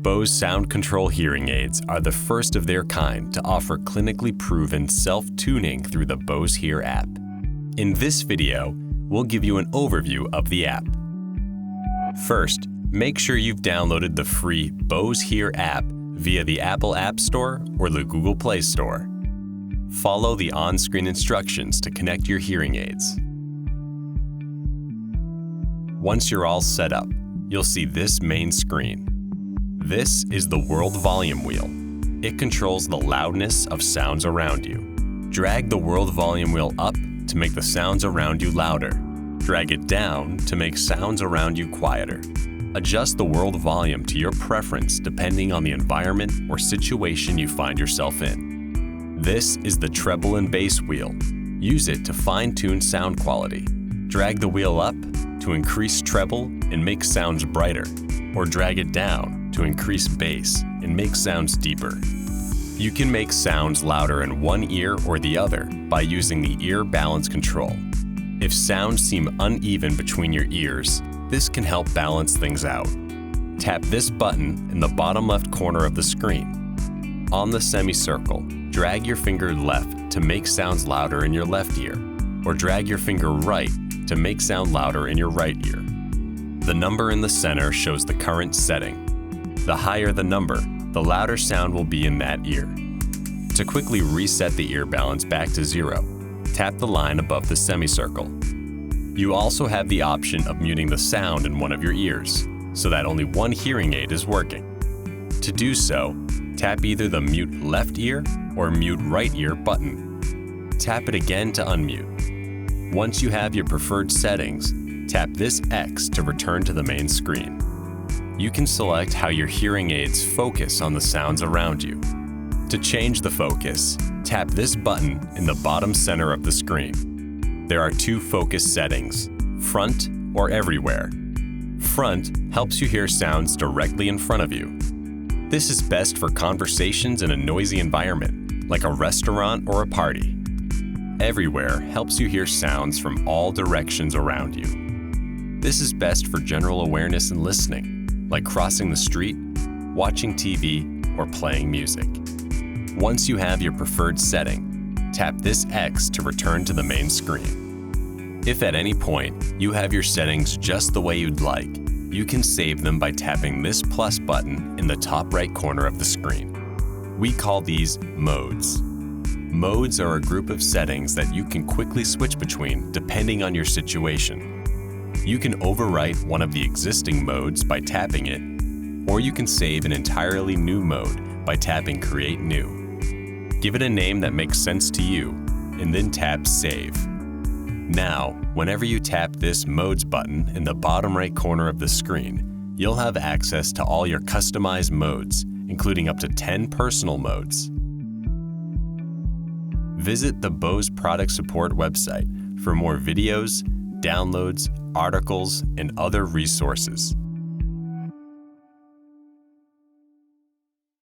Bose SoundControl Hearing Aids are the first of their kind to offer clinically proven self-tuning through the Bose Hear App. In this video, we'll give you an overview of the app. First, make sure you've downloaded the free Bose Hear App via the Apple App Store or the Google Play Store. Follow the on-screen instructions to connect your hearing aids. Once you're all set up, you'll see this main screen. This is the world volume wheel. It controls the loudness of sounds around you. Drag the world volume wheel up to make the sounds around you louder. Drag it down to make sounds around you quieter. Adjust the world volume to your preference depending on the environment or situation you find yourself in. This is the treble and bass wheel. Use it to fine-tune sound quality. Drag the wheel up to increase treble and make sounds brighter, or drag it down to increase bass and make sounds deeper. You can make sounds louder in one ear or the other by using the ear balance control. If sounds seem uneven between your ears, this can help balance things out. Tap this button in the bottom left corner of the screen. On the semicircle, drag your finger left to make sounds louder in your left ear, or drag your finger right to make sound louder in your right ear. The number in the center shows the current setting. The higher the number, the louder sound will be in that ear. To quickly reset the ear balance back to 0, tap the line above the semicircle. You also have the option of muting the sound in one of your ears, so that only one hearing aid is working. To do so, tap either the mute left ear or mute right ear button. Tap it again to unmute. Once you have your preferred settings, tap this X to return to the main screen. You can select how your hearing aids focus on the sounds around you. To change the focus, tap this button in the bottom center of the screen. There are two focus settings, front or everywhere. Front helps you hear sounds directly in front of you. This is best for conversations in a noisy environment, like a restaurant or a party. Everywhere helps you hear sounds from all directions around you. This is best for general awareness and listening, like crossing the street, watching TV, or playing music. Once you have your preferred setting, tap this X to return to the main screen. If at any point you have your settings just the way you'd like, you can save them by tapping this plus button in the top right corner of the screen. We call these modes. Modes are a group of settings that you can quickly switch between depending on your situation. You can overwrite one of the existing modes by tapping it, or you can save an entirely new mode by tapping Create New. Give it a name that makes sense to you, and then tap Save. Now, whenever you tap this Modes button in the bottom right corner of the screen, you'll have access to all your customized modes, including up to 10 personal modes. Visit the Bose Product Support website for more videos, downloads, articles, and other resources.